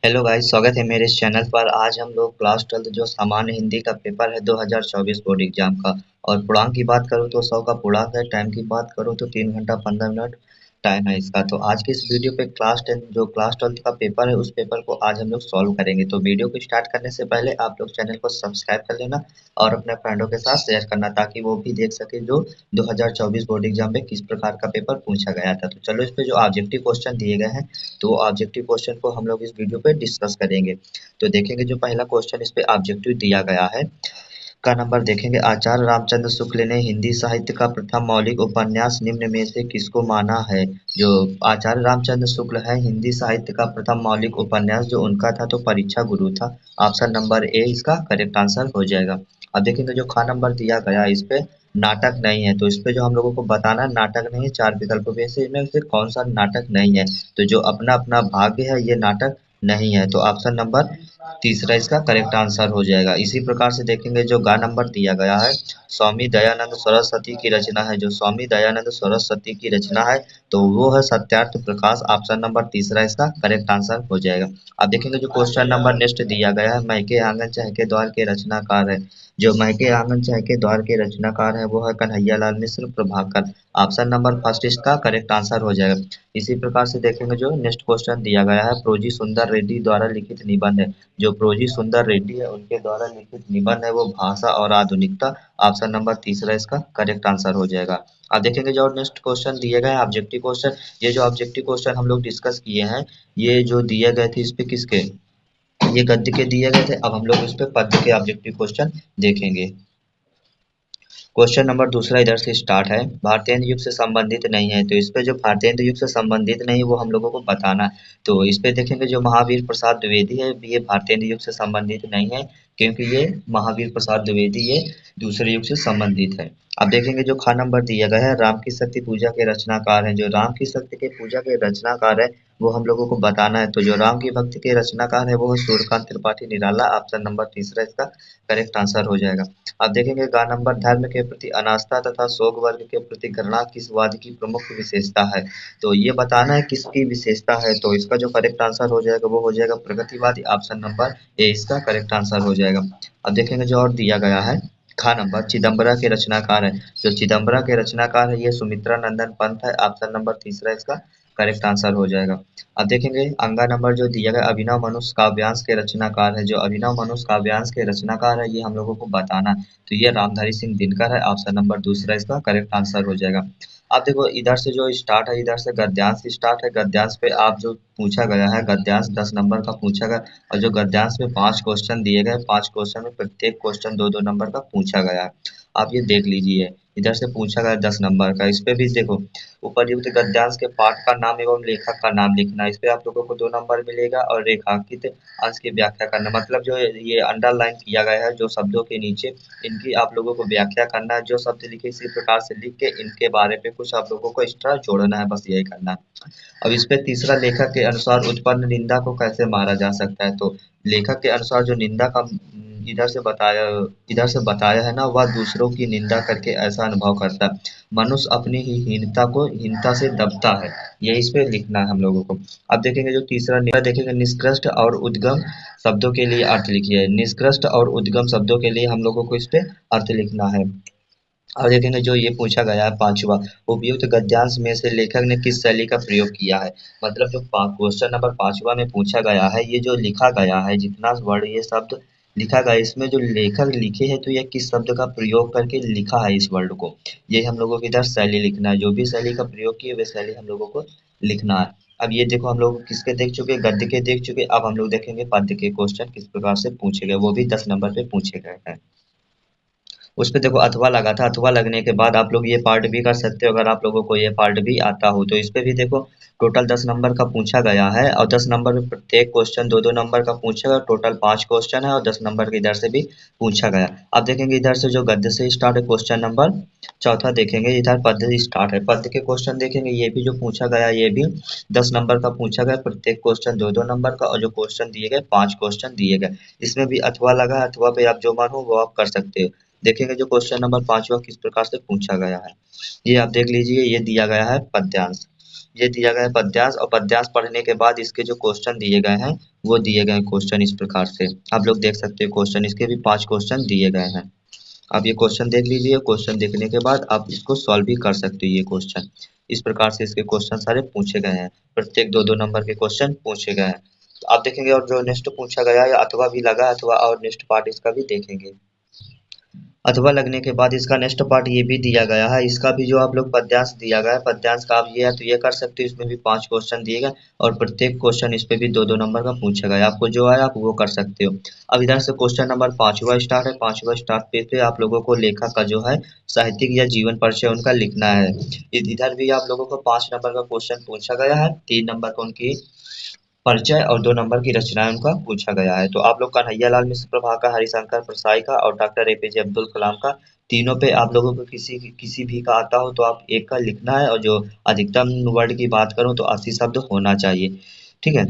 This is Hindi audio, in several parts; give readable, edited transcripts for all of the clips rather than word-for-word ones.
हेलो गाइस, स्वागत है मेरे इस चैनल पर। आज हम लोग क्लास 12 जो सामान्य हिंदी का पेपर है 2024 बोर्ड एग्जाम का। और पूर्णांक की बात करूँ तो 100 का पूर्णांक है। टाइम की बात करूँ तो 3 घंटा 15 मिनट टाइम है इसका। तो आज के इस वीडियो पे क्लास 12 का पेपर है, उस पेपर को आज हम लोग सॉल्व करेंगे। तो वीडियो को स्टार्ट करने से पहले आप लोग चैनल को सब्सक्राइब कर लेना और अपने फ्रेंडों के साथ शेयर करना, ताकि वो भी देख सके जो 2024 बोर्ड एग्जाम में किस प्रकार का पेपर पूछा गया था। तो चलो, इस पे जो ऑब्जेक्टिव क्वेश्चन दिए गए हैं तो ऑब्जेक्टिव क्वेश्चन को हम लोग इस वीडियो पे डिस्कस करेंगे। तो देखेंगे जो पहला क्वेश्चन इस पे ऑब्जेक्टिव दिया गया है का नंबर देखेंगे। आचार्य रामचंद्र शुक्ल ने हिंदी साहित्य का प्रथम मौलिक उपन्यास निम्न में से किसको माना है। जो आचार्य रामचंद्र शुक्ल है, हिंदी साहित्य का प्रथम मौलिक उपन्यास जो उनका था तो परीक्षा गुरु था। ऑप्शन नंबर ए इसका करेक्ट आंसर हो जाएगा। अब देखेंगे जो खा नंबर दिया गया इस पे नाटक नहीं है, तो इस पे जो हम लोगों को बताना है नाटक नहीं है। चार विकल्प में से इनमें से कौन सा नाटक नहीं है, तो जो अपना अपना भाग्य है ये नाटक नहीं है। तो ऑप्शन नंबर तीसरा इसका करेक्ट आंसर हो जाएगा। इसी प्रकार से देखेंगे जो गा नंबर दिया गया है, स्वामी दयानंद सरस्वती की रचना है। जो स्वामी दयानंद सरस्वती की रचना है तो वो है सत्यार्थ प्रकाश। ऑप्शन नंबर तीसरा इसका करेक्ट आंसर हो जाएगा। अब देखेंगे जो क्वेश्चन नंबर नेक्स्ट दिया गया है, महके आंगन चहके द्वार के रचनाकार है। जो महके आंगन चहके द्वार के रचनाकार है वो है कन्हैयालाल मिश्र प्रभाकर। ऑप्शन नंबर फर्स्ट इसका करेक्ट आंसर हो जाएगा। इसी प्रकार से देखेंगे जो नेक्स्ट क्वेश्चन दिया गया है, प्रोजी सुंदर रेड्डी द्वारा लिखित निबंध है। जो प्रोजी सुंदर रेड्डी है उनके द्वारा लिखित निबंध है वो भाषा और आधुनिकता। ऑप्शन नंबर तीसरा इसका करेक्ट आंसर हो जाएगा। अब देखेंगे जो नेक्स्ट क्वेश्चन दिए गए हैं ऑब्जेक्टिव क्वेश्चन। ये जो ऑब्जेक्टिव क्वेश्चन हम लोग डिस्कस किए हैं, ये जो दिए गए थे इस पे किसके, ये गद्य के दिए गए थे। अब हम लोग इस पे पद्य के ऑब्जेक्टिव क्वेश्चन देखेंगे। क्वेश्चन नंबर दूसरा इधर से स्टार्ट है, भारतेंदु युग से संबंधित नहीं है। तो इस पे जो भारतेंदु युग से संबंधित नहीं वो हम लोगों को बताना है। तो इस पे देखेंगे जो महावीर प्रसाद द्विवेदी है ये भारतेंदु युग से संबंधित नहीं है, क्योंकि ये महावीर प्रसाद द्विवेदी ये दूसरे युग से संबंधित है। अब देखेंगे जो खा नंबर दिया गया है, राम की शक्ति पूजा के रचनाकार हैं। जो राम की शक्ति के पूजा के रचनाकार है वो हम लोगों को बताना है। तो जो राम की भक्ति के रचनाकार है वो है सूर्यकांत त्रिपाठी निराला। ऑप्शन नंबर तीसरा इसका करेक्ट आंसर हो जाएगा। अब देखेंगे गा नंबर, धर्म के प्रति अनास्था तथा शोक वर्ग के प्रति घृणा किस वाद की प्रमुख विशेषता है। तो ये बताना है किसकी विशेषता है। तो इसका जो करेक्ट आंसर हो जाएगा वो हो जाएगा प्रगतिवादी। ऑप्शन नंबर ए इसका करेक्ट आंसर हो जाएगा। अब देखेंगे जो और दिया गया है, खा नंबर, चिदम्बरा के रचनाकार है। जो चिदम्बरा के रचनाकार है ये सुमित्रा नंदन पंत है। ऑप्शन नंबर तीसरा इसका करेक्ट आंसर हो जाएगा। अब देखेंगे अंगा नंबर जो दिया गया, अभिनव मनुष्य काव्यांश के रचनाकार है। जो अभिनव मनुष्य काव्यांश के रचनाकार है ये हम लोगों को बताना है। तो ये रामधारी सिंह दिनकर है। ऑप्शन नंबर दूसरा इसका करेक्ट आंसर हो जाएगा। अब देखो इधर से जो स्टार्ट है, इधर से गद्यांश स्टार्ट है। गद्यांश पे आप जो पूछा गया है, गद्यांश 10 नंबर का पूछा गया। और जो गद्यांश में 5 क्वेश्चन दिए गए, 5 क्वेश्चन में प्रत्येक क्वेश्चन 2-2 नंबर का पूछा गया है। आप ये देख लीजिए, इधर से पूछा गया 10 नंबर का। इस पे भी देखो, उपर्युक्त गद्यांश के पाठ का नाम एवं लेखक का नाम लिखना। इस पे आप लोगों को 2 नंबर मिलेगा। और रेखांकित अंश की व्याख्या करना, मतलब जो ये अंडरलाइन किया गया है जो शब्दों के नीचे, इनकी आप लोगों को व्याख्या करना है। जो शब्द लिखे इसी प्रकार से लिख के इनके बारे में कुछ आप लोगों को एक्स्ट्रा जोड़ना है, बस यही करना है। अब इस पे तीसरा, लेखक के अनुसार उत्पन्न निंदा को कैसे मारा जा सकता है। तो लेखक के अनुसार जो निंदा का इधर से बताया है ना, वह दूसरों की निंदा करके ऐसा अनुभव करता है, मनुष्य अपनी ही हीनता को हीनता से दबता है। ये इस पे लिखना है हम लोगों को। अब देखेंगे जो तीसरा देखेंगे, निष्कृष्ट और उद्गम शब्दों के लिए अर्थ लिखिए। निष्कृष्ट और उद्गम शब्दों के लिए हम लोगों को इस पे अर्थ लिखना है। और देखेंगे जो ये पूछा गया है पांचवा, उपयुक्त गद्यांश में से लेखक ने किस शैली का प्रयोग किया है। मतलब जो क्वेश्चन नंबर पांचवा में पूछा गया है, ये जो लिखा गया है जितना वर्ड ये शब्द लिखा गया है, इसमें जो लेखक लिखे हैं तो ये किस शब्द का प्रयोग करके लिखा है इस वर्ड को, ये हम लोगों को इधर शैली लिखना है। जो भी शैली का प्रयोग किए वे शैली हम लोगों को लिखना है। अब ये देखो हम लोग किसके देख चुके, गद्य के देख चुके। अब हम लोग देखेंगे पद्य के क्वेश्चन किस प्रकार से पूछे गए, वो भी 10 नंबर पे पूछे गए हैं। उस पे देखो अथवा लगा था, अथवा लगने के बाद आप लोग ये पार्ट भी कर सकते हो अगर आप लोगों को ये पार्ट भी आता हो। तो इस पे भी देखो टोटल 10 नंबर का पूछा गया है। और 10 नंबर में प्रत्येक क्वेश्चन 2-2 नंबर का पूछा गया। टोटल 5 क्वेश्चन है और 10 नंबर के इधर से भी पूछा गया। अब देखेंगे इधर से जो गद्य से स्टार्ट है क्वेश्चन नंबर चौथा, देखेंगे इधर पद्य स्टार्ट है। पद्य के क्वेश्चन देखेंगे, ये भी जो पूछा गया ये भी 10 नंबर का पूछा गया। प्रत्येक क्वेश्चन 2-2 नंबर का। और जो क्वेश्चन दिए गए 5 क्वेश्चन दिए गए। इसमें भी अथवा लगा है, अथवा पे आप जो मन हो वो आप कर सकते हो। देखेंगे जो क्वेश्चन नंबर पांचवा किस प्रकार से पूछा गया है, ये आप देख लीजिए। ये दिया गया है पद्यांश। ये दिया गया है पद्यांश, और पद्यांश पढ़ने के बाद इसके जो क्वेश्चन दिए गए हैं वो दिए गए क्वेश्चन इस प्रकार से आप लोग देख सकते हो। क्वेश्चन इसके भी 5 क्वेश्चन दिए गए हैं। आप ये क्वेश्चन देख लीजिए। क्वेश्चन देखने के बाद आप इसको सॉल्व भी कर सकते हो। ये क्वेश्चन इस प्रकार से इसके क्वेश्चन सारे पूछे गए हैं। प्रत्येक 2-2 नंबर के क्वेश्चन पूछे गए हैं। तो आप देखेंगे और जो नेक्स्ट पूछा गया है अथवा भी लगा है, अथवा और नेक्स्ट पार्ट इसका भी देखेंगे। अथवा लगने के बाद इसका नेक्स्ट पार्ट ये भी दिया गया है। इसका भी जो आप लोग पद्यांश दिया गया है, पद्यांश का आप ये है तो ये कर सकते हो। इसमें भी 5 क्वेश्चन दिए गए और प्रत्येक क्वेश्चन इस पे भी 2-2 नंबर का पूछा गया है। आपको जो है आप वो कर सकते हो। अब इधर से क्वेश्चन नंबर 5वां स्टार्ट है। 5वां स्टार्ट पे आप लोगों को लेखक का जो है साहित्यिक या जीवन परिचय उनका लिखना है। इधर भी आप लोगों को 5 नंबर का क्वेश्चन पूछा गया है। 3 नंबर का उनकी परिचय और 2 नंबर की रचनाएं उनका पूछा गया है। तो आप लोग कन्हैयालाल मिश्र प्रभाकर, हरिशंकर परसाई का और डॉक्टर एपीजे अब्दुल कलाम का तीनों पे आप लोगों को किसी भी का आता हो तो आप एक का लिखना है। और जो अधिकतम वर्ड की बात करूं तो 80 शब्द होना चाहिए। ठीक है।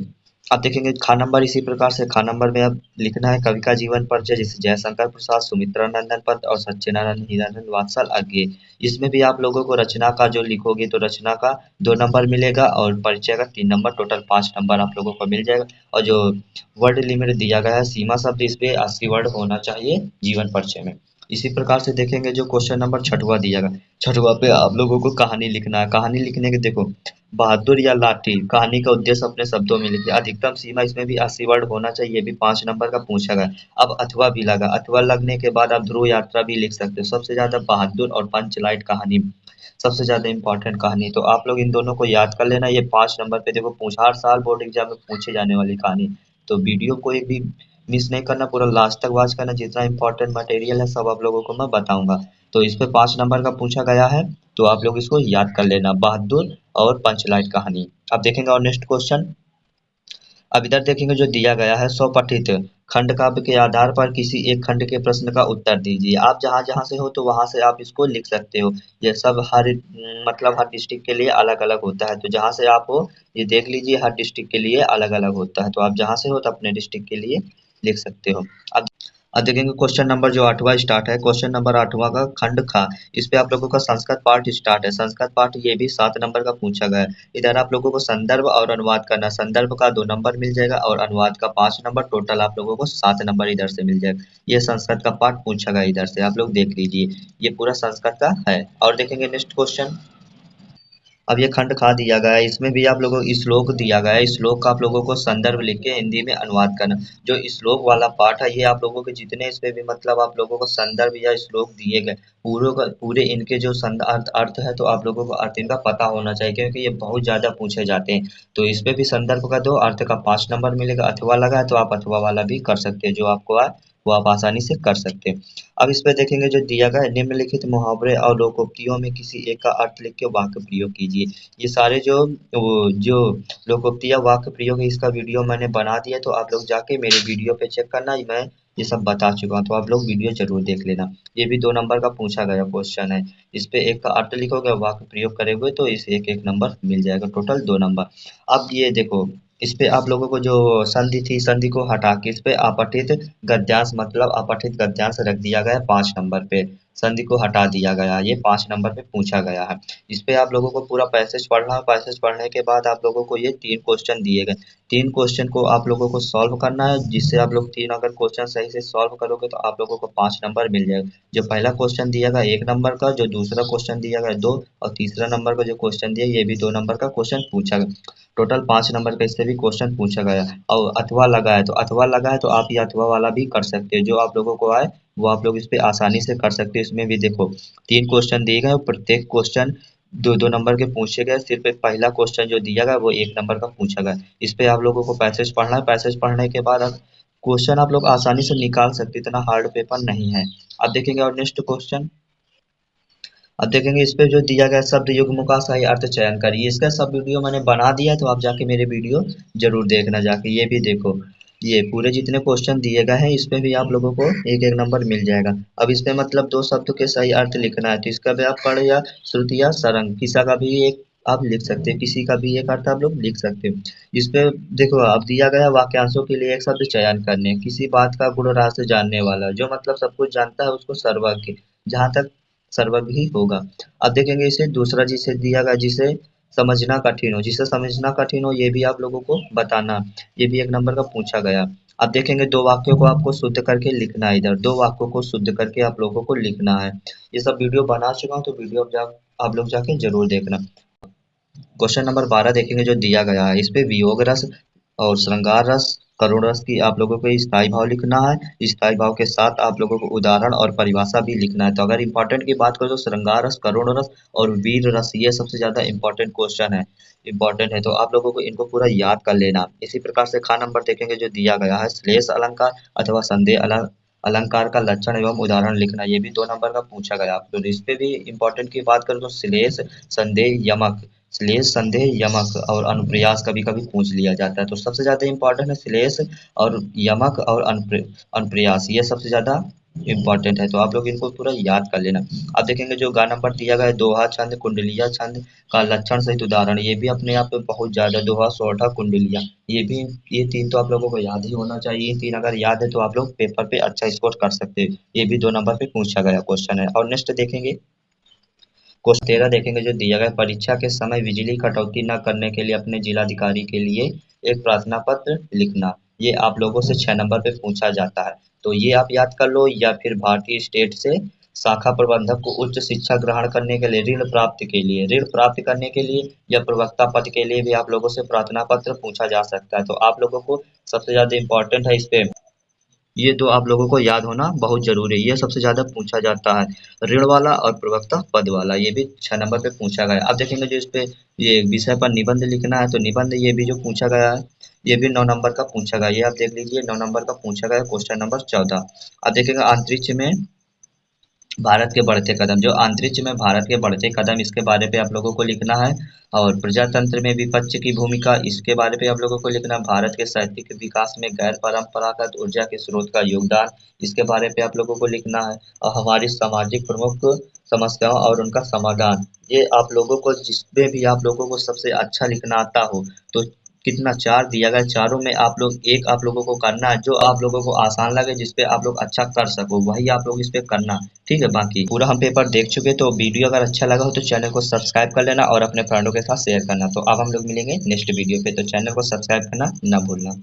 आप देखेंगे खा नंबर इसी प्रकार से। खा नंबर में अब लिखना है कवि का जीवन परिचय, जैसे जयशंकर प्रसाद, सुमित्रा नंदन पंत और सच्चिदानंद हीरानंद वात्सल आगे। इसमें भी आप लोगों को रचना का जो लिखोगे तो रचना का 2 नंबर मिलेगा और परिचय का 3 नंबर, टोटल 5 नंबर आप लोगों को मिल जाएगा। और जो वर्ड लिमिट दिया गया है सीमा शब्द, इस पे 80 वर्ड होना चाहिए जीवन परिचय में। इसी प्रकार से देखेंगे जो क्वेश्चन नंबर 6वां दिया गया, 6वां पे आप लोगों को कहानी लिखना है। कहानी लिखने के देखो, बहादुर या लाठी, कहानी का उद्देश्य अपने शब्दों में लिखिए। अधिकतम सीमा इसमें भी 80 वर्ड होना चाहिए। ये भी 5 नंबर का पूछा गया। अब अथवा भी लगा, अथवा लगने के बाद आप ध्रुव यात्रा भी लिख सकते हो। सबसे ज्यादा बहादुर और पंचलाइट कहानी सबसे ज्यादा इंपॉर्टेंट कहानी। तो आप लोग इन दोनों को याद कर लेना। ये 5 नंबर पे देखो पूछ हर साल बोर्ड एग्जाम में पूछे जाने वाली कहानी। तो वीडियो को एक भी मिस नहीं करना, पूरा लास्ट तक वॉच करना। जितना इंपॉर्टेंट मटेरियल है सब आप लोगों को मैं बताऊंगा। तो इस पे 5 नंबर का पूछा गया है तो आप लोग इसको याद कर लेना, बहादुर और पंचलाइट कहानी। अब देखेंगे और नेक्स्ट क्वेश्चन। अब इधर देखेंगे जो दिया गया है स्वपठित खंड काव्य के आधार पर किसी एक खंड के प्रश्न का उत्तर दीजिए। आप जहां जहां से हो तो वहां से आप इसको लिख सकते हो। ये सब हर मतलब हर डिस्ट्रिक्ट के लिए अलग अलग होता है। तो जहां से आप हो ये देख लीजिए, हर डिस्ट्रिक्ट के लिए अलग अलग होता है। तो आप जहां से हो तो अपने डिस्ट्रिक्ट के लिए लिख सकते हो। अब देखेंगे क्वेश्चन नंबर जो 8वां स्टार्ट है। क्वेश्चन नंबर 8वां का खंड खा, इस पे आप लोगों का संस्कृत पार्ट स्टार्ट है। संस्कृत पार्ट ये भी 7 नंबर का पूछा गया है। इधर आप लोगों को संदर्भ और अनुवाद करना। संदर्भ का 2 नंबर मिल जाएगा और अनुवाद का 5 नंबर, टोटल आप लोगों को 7 नंबर इधर से मिल जाएगा। ये संस्कृत का पार्ट पूछा गया इधर से, आप लोग देख लीजिए। ये पूरा संस्कृत का है। और देखेंगे नेक्स्ट क्वेश्चन। अब ये खंड खा दिया गया है। इसमें भी आप लोगों को श्लोक दिया गया है। श्लोक का आप लोगों को संदर्भ लिख के हिंदी में अनुवाद करना। जो श्लोक वाला पार्ट है ये आप लोगों के जितने इसमें भी मतलब आप लोगों को संदर्भ या श्लोक दिए गए पूरे इनके जो अर्थ है तो आप लोगों को अर्थ इनका पता होना चाहिए, क्योंकि ये बहुत ज्यादा पूछे जाते हैं। तो इस पे भी संदर्भ का 2, अर्थ का 5 नंबर मिलेगा। अथवा लगा है तो आप अथवा वाला भी कर सकते हैं। जो आपको आए वो आप आसानी से कर सकते हैं। अब इस पे देखेंगे जो दिया गया है, निम्नलिखित मुहावरे और लोकोक्तियों में किसी एक का अर्थ लिख के वाक्य प्रयोग कीजिए। ये सारे जो लोकोक्ति या वाक्य प्रयोग है इसका वीडियो मैंने बना दिया, तो आप लोग जाके मेरे वीडियो पे चेक करना। मैं ये सब बता चुका हूँ, तो आप लोग वीडियो जरूर देख लेना। ये भी 2 नंबर का पूछा गया क्वेश्चन है। इस पे एक का अर्थ लिखोगे, वाक्य प्रयोग करेंगे तो इस एक एक नंबर मिल जाएगा, टोटल 2 नंबर। अब ये देखो, इस पे आप लोगों को जो संधि थी, संधि को हटा के इस पे अपठित गद्यांश मतलब अपठित गद्यांश रख दिया गया है 5 नंबर पे। संधि को हटा दिया गया है, ये 5 नंबर पे पूछा गया है। इस पे आप लोगों को पूरा पैसेज पढ़ना है। पैसेज पढ़ने के बाद आप लोगों को ये 3 क्वेश्चन दिए गए। 3 क्वेश्चन को आप लोगों को सॉल्व करना है, जिससे आप लोग 3 अगर क्वेश्चन सही से सॉल्व करोगे तो आप लोगों को 5 नंबर मिल जाएगा। जो पहला क्वेश्चन दिया गया 1 नंबर का, जो दूसरा क्वेश्चन दिया गया 2, और तीसरा नंबर का जो क्वेश्चन दिया ये भी 2 नंबर का क्वेश्चन पूछा गया। टोटल 5 नंबर का इससे भी क्वेश्चन पूछा गया। और अथवा लगा है तो अथवा लगा है तो आप ये अथवा वाला भी कर सकते हो। जो आप लोगों को आए वो आप लोग इस पे आसानी से कर सकते हो। इसमें भी देखो 3 क्वेश्चन दिए गए, प्रत्येक क्वेश्चन 2-2 नंबर के पूछे गए। सिर्फ एक पहला क्वेश्चन जो दिया गया वो 1 नंबर का पूछा गया। इस पे आप लोगों को पैसेज पढ़ना है। पैसेज पढ़ने के बाद आप क्वेश्चन आप लोग आसानी से निकाल सकते, इतना हार्ड पेपर नहीं है। अब देखेंगे और नेक्स्ट क्वेश्चन। अब देखेंगे इस पे जो दिया गया शब्द युग्म का सही अर्थ चयन करिए। इसका सब वीडियो मैंने बना दिया है, तो आप जाके मेरे वीडियो जरूर देखना जाके। ये भी देखो, ये पूरे जितने क्वेश्चन दिए गए हैं इस पे भी आप लोगों को एक एक नंबर मिल जाएगा। अब इस पे मतलब 2 शब्द के सही अर्थ लिखना है, तो इसका भी आप पढ़ या श्रुति या सरंग, किसा का भी एक आप लिख सकते हैं, किसी का भी एक अर्थ आप लोग लिख सकते हो। इस पे देखो अब दिया गया वाक्यांशों के लिए एक शब्द चयन करने। किसी बात का गुण रहस्य जानने वाला, जो मतलब सब कुछ जानता है उसको सर्वज्ञ, जहाँ तक सर्वज्ञ ही होगा। अब देखेंगे इसे दूसरा जिसे दिया गया, जिसे समझना कठिन हो, जिसे समझना कठिन हो ये भी आप लोगों को बताना। ये भी 1 नंबर का पूछा गया। अब देखेंगे 2 वाक्यों को आपको शुद्ध करके लिखना है इधर, 2 वाक्यों को शुद्ध करके आप लोगों को लिखना है। ये सब वीडियो बना चुका हूँ, तो वीडियो आप लोग जाके ज़रूर देखना। क्वेश्चन नंबर 12 देखेंगे जो दिया गया है, इस पे वियोग रस और श्रृंगार रस, करुण रस की आप लोगों को स्थायी भाव लिखना है। स्थायी भाव के साथ आप लोगों को उदाहरण और परिभाषा भी लिखना है। तो अगर इम्पोर्टेंट की बात करें तो श्रृंगार रस, करुण रस और वीर रस, ये सबसे ज़्यादा इम्पोर्टेंट क्वेश्चन है, इम्पोर्टेंट है। तो आप लोगों को इनको पूरा याद कर लेना। इसी प्रकार से खा नंबर देखेंगे जो दिया गया है, श्लेष अलंकार अथवा संदेह अलंकार का लक्षण एवं उदाहरण लिखना। ये भी 2 नंबर का पूछा गया। तो इस पे भी इम्पोर्टेंट की बात करें तो श्लेष, संदेह, यमक, श्लेष, संदेह, यमक और अनुप्रयास कभी कभी पूछ लिया जाता है। तो सबसे ज्यादा इम्पोर्टेंट है श्लेष और यमक और अनुप्रयास, ये सबसे ज्यादा इम्पोर्टेंट है। तो आप लोग इनको पूरा याद कर लेना। अब देखेंगे जो गा नंबर दिया गया है, दोहा छंद, कुंडलिया छंद का लक्षण सहित उदाहरण। ये भी अपने आप में बहुत ज्यादा, दोहा, सोरठा, कुंडलिया, ये भी, ये 3 तो आप लोगों को याद ही होना चाहिए। ये 3 अगर याद है तो आप लोग पेपर पे अच्छा स्कोर कर सकते हैं। ये भी 2 नंबर पे पूछा गया क्वेश्चन है। और नेक्स्ट देखेंगे क्वेश्चन 13 देखेंगे जो दिया गया, परीक्षा के समय बिजली कटौती न करने के लिए अपने जिलाधिकारी के लिए एक प्रार्थना पत्र लिखना। ये आप लोगों से 6 नंबर पे पूछा जाता है। तो ये आप याद कर लो। या फिर भारतीय स्टेट से शाखा प्रबंधक को उच्च शिक्षा ग्रहण करने के लिए, ऋण प्राप्त करने के लिए या प्रवक्ता पद के लिए भी आप लोगों से प्रार्थना पत्र पूछा जा सकता है। तो आप लोगों को सबसे ज्यादा इम्पोर्टेंट है इस पे, ये 2 आप लोगों को याद होना बहुत ज़रूरी है। ये सबसे ज़्यादा पूछा जाता है, ऋण वाला और प्रवक्ता पद वाला। ये भी 6 नंबर पे पूछा गया है। अब देखेंगे जो इस पे ये विषय पर निबंध लिखना है, तो निबंध ये भी जो पूछा गया है, ये भी 9 नंबर का पूछा गया है। ये आप देख लीजिए, 9 नंबर का पूछा गया है, क्वेश्चन नंबर 14। अब देखेंगे अंतरिक्ष में भारत के बढ़ते कदम, जो अंतरिक्ष में भारत के बढ़ते कदम, इसके बारे पे आप लोगों को लिखना है। और प्रजातंत्र में विपक्ष की भूमिका, इसके बारे पे आप लोगों को लिखना है। भारत के साहित्यिक विकास में गैर परंपरागत ऊर्जा के स्रोत का योगदान, इसके बारे पे आप लोगों को लिखना है। और हमारी सामाजिक प्रमुख समस्याओं और उनका समाधान, ये आप लोगों को, जिसमें भी आप लोगों को सबसे अच्छा लिखना आता हो, तो कितना 4 दिया गया, चारों में आप लोग एक आप लोगों को करना है, जो आप लोगों को आसान लगे, जिस पे आप लोग अच्छा कर सको, वही आप लोग इस पे करना। ठीक है, बाकी पूरा हम पेपर देख चुके। तो वीडियो अगर अच्छा लगा हो तो चैनल को सब्सक्राइब कर लेना और अपने फ्रेंडों के साथ शेयर करना। तो अब हम लोग मिलेंगे नेक्स्ट वीडियो पे, तो चैनल को सब्सक्राइब करना ना भूलना।